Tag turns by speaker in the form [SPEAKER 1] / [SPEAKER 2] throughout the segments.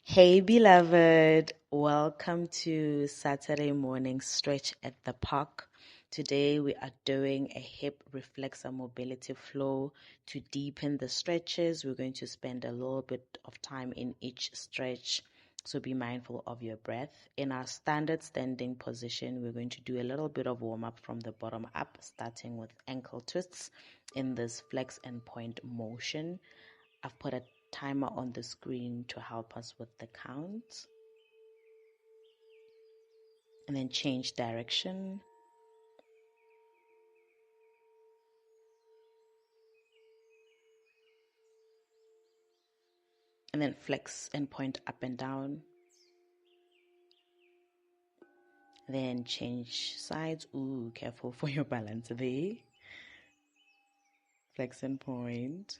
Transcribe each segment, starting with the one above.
[SPEAKER 1] Hey, beloved, welcome to Saturday morning stretch at the park. Today, we are doing a hip reflexor mobility flow. To deepen the stretches, we're going to spend a little bit of time in each stretch. So be mindful of your breath. In our standard standing position, we're going to do a little bit of warm up from the bottom up, starting with ankle twists in this flex and point motion. I've put a timer on the screen to help us with the count. And then change direction. And then flex and point up and down. Then change sides. Ooh, careful for your balance there. Flex and point.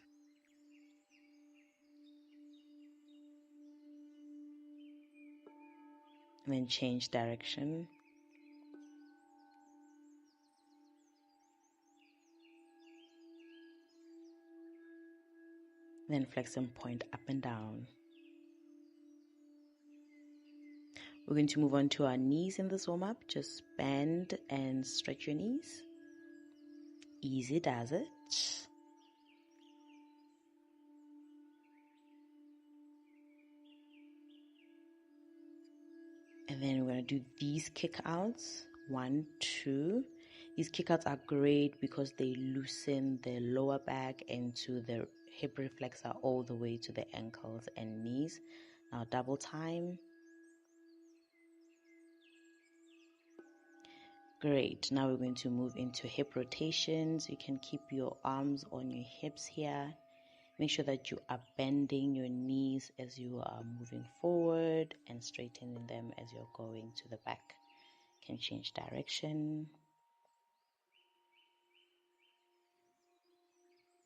[SPEAKER 1] And then change direction. Then flex and point up and down. We're going to move on to our knees in this warm up. Just bend and stretch your knees. Easy does it. And then we're going to do these kick outs. 1, 2. These kick outs are great because they loosen the lower back into the hip reflexor all the way to the ankles and knees. Now double time. Great. Now we're going to move into hip rotations. You can keep your arms on your hips here. Make sure that you are bending your knees as you are moving forward and straightening them as you're going to the back. You can change direction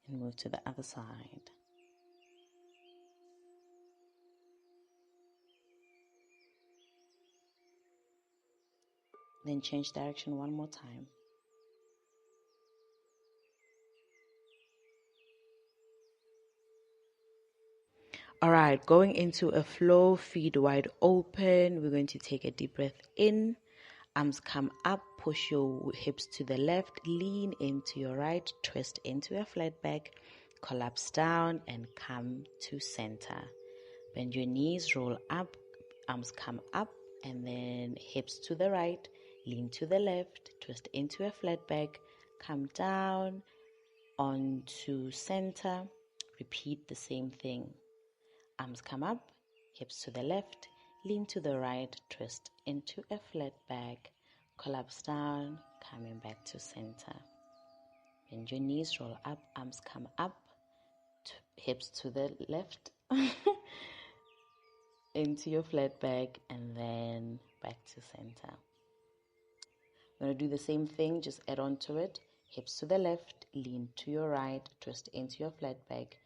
[SPEAKER 1] and move to the other side. Then change direction one more time. All right, going into a flow, feet wide open. We're going to take a deep breath in. Arms come up, push your hips to the left, lean into your right, twist into a flat back, collapse down and come to center. Bend your knees, roll up, arms come up, and then hips to the right, lean to the left, twist into a flat back, come down onto center. Repeat the same thing. Arms come up, hips to the left, lean to the right, twist into a flat back, collapse down, coming back to center. Bend your knees, roll up, arms come up, hips to the left, into your flat back, and then back to center. We're going to do the same thing, just add on to it. Hips to the left, lean to your right, twist into your flat back,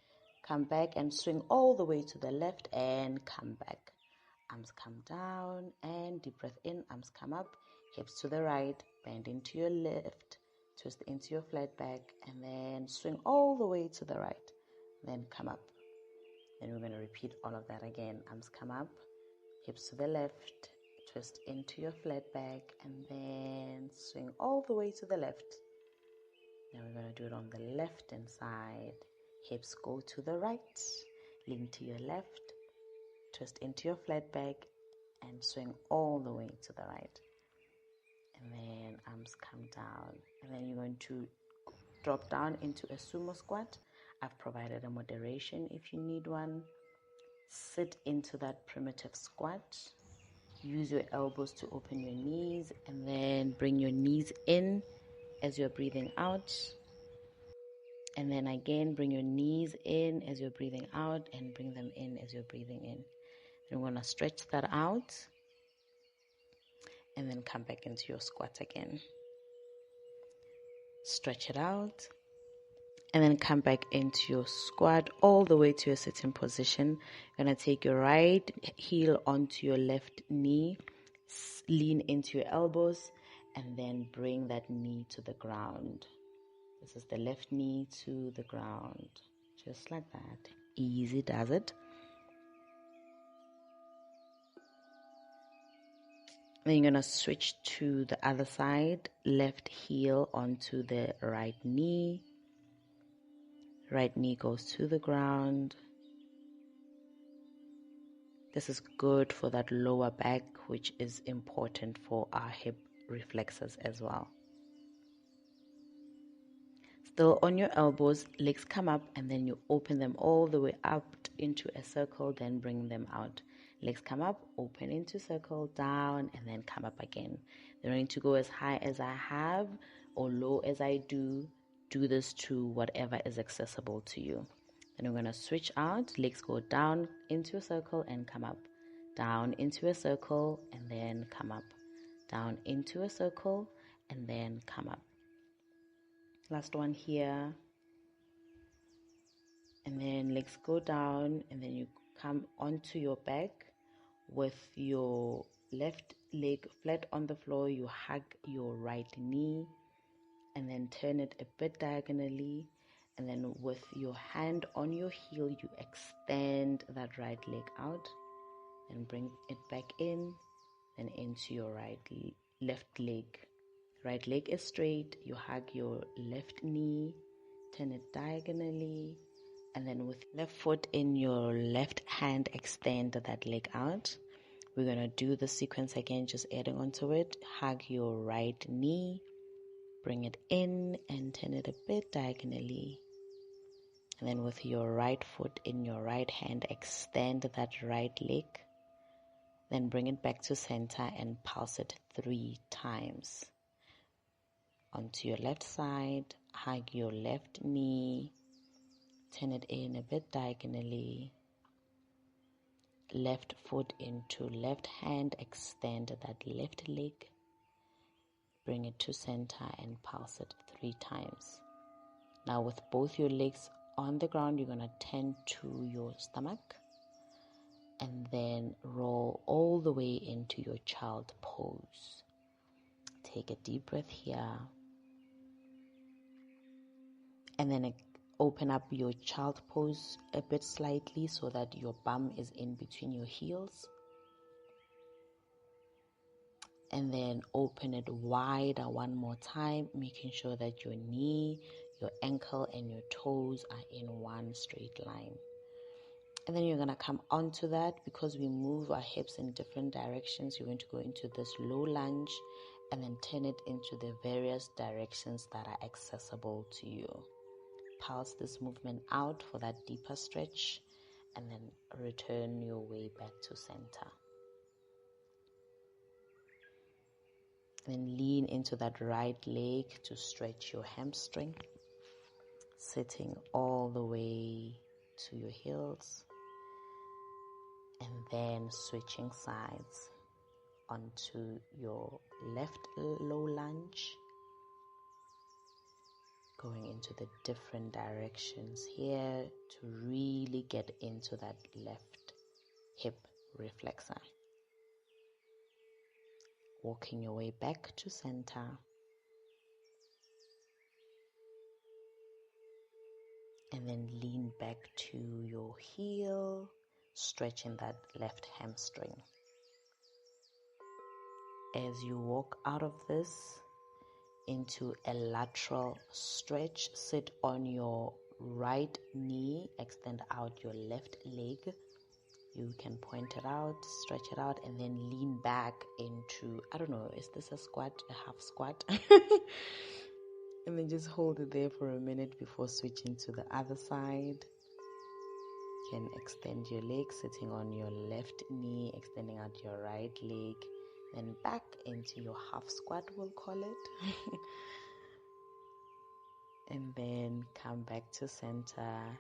[SPEAKER 1] come back and swing all the way to the left and come back. Arms come down and deep breath in, arms come up, hips to the right, bend into your left, twist into your flat back, and then swing all the way to the right, then come up. Then we're going to repeat all of that again. Arms come up, hips to the left, twist into your flat back, and then swing all the way to the left. Now we're going to do it on the left hand side. Hips go to the right, lean to your left, twist into your flat back, and swing all the way to the right. And then arms come down. And then you're going to drop down into a sumo squat. I've provided a moderation if you need one. Sit into that primitive squat. Use your elbows to open your knees and then bring your knees in as you're breathing out. And then again, bring your knees in as you're breathing out and bring them in as you're breathing in. Then we're going to stretch that out and then come back into your squat again. Stretch it out and then come back into your squat all the way to your sitting position. You're going to take your right heel onto your left knee, lean into your elbows, and then bring that knee to the ground. This is the left knee to the ground, just like that. Easy does it. Then you're going to switch to the other side, left heel onto the right knee. Right knee goes to the ground. This is good for that lower back, which is important for our hip reflexes as well. Still on your elbows, legs come up, and then you open them all the way up into a circle, then bring them out. Legs come up, open into circle, down, and then come up again. They don't need to go as high as I have or low as I do. Do this to whatever is accessible to you. Then we're going to switch out. Legs go down into a circle and come up. Down into a circle and then come up. Down into a circle and then come up. Last one here. And then legs go down, and then you come onto your back with your left leg flat on the floor. You hug your right knee and then turn it a bit diagonally, and then with your hand on your heel you extend that right leg out and bring it back in, then into your left leg. Right leg is straight. You hug your left knee, turn it diagonally, and then with left foot in your left hand, extend that leg out. We're going to do the sequence again, just adding onto it. Hug your right knee, bring it in and turn it a bit diagonally. And then with your right foot in your right hand, extend that right leg. Then bring it back to center and pulse it 3 times. Onto your left side, hug your left knee, turn it in a bit diagonally. Left foot into left hand, extend that left leg. Bring it to center and pulse it 3 times. Now with both your legs on the ground, you're going to turn to your stomach and then roll all the way into your child pose. Take a deep breath here. And then open up your child pose a bit slightly so that your bum is in between your heels. And then open it wider one more time, making sure that your knee, your ankle, and your toes are in one straight line. And then you're going to come onto that. Because we move our hips in different directions, you're going to go into this low lunge and then turn it into the various directions that are accessible to you. Pulse this movement out for that deeper stretch and then return your way back to center. Then lean into that right leg to stretch your hamstring, sitting all the way to your heels, and then switching sides onto your left low lunge, going into the different directions here to really get into that left hip reflexor. Walking your way back to center. And then lean back to your heel, stretching that left hamstring. As you walk out of this into a lateral stretch, sit on your right knee, extend out your left leg. You can point it out, stretch it out, and then lean back into, I don't know, is this a squat, a half squat? And then just hold it there for a minute before switching to the other side. You can extend your legs, sitting on your left knee, extending out your right leg, then back into your half squat, we'll call it. And then come back to center,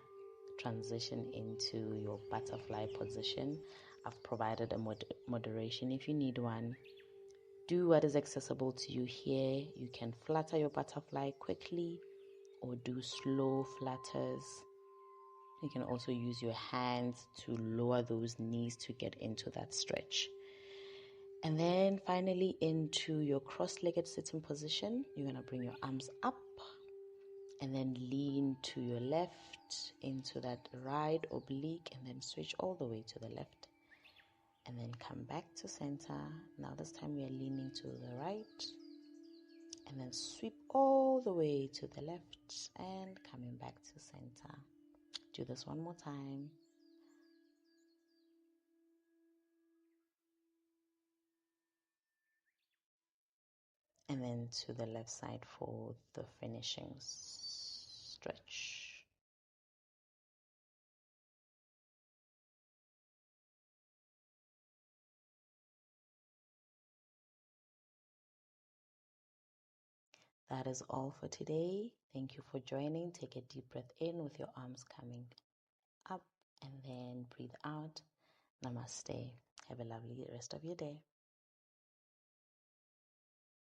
[SPEAKER 1] transition into your butterfly position. I've provided a moderation if you need one. Do what is accessible to you here. You can flutter your butterfly quickly or do slow flutters. You can also use your hands to lower those knees to get into that stretch. And then finally into your cross-legged sitting position, you're going to bring your arms up and then lean to your left into that right oblique and then switch all the way to the left. and then come back to center. Now this time we are leaning to the right, and then sweep all the way to the left and coming back to center. Do this one more time. And then to the left side for the finishing stretch. That is all for today. Thank you for joining. Take a deep breath in with your arms coming up and then breathe out. Namaste. Have a lovely rest of your day.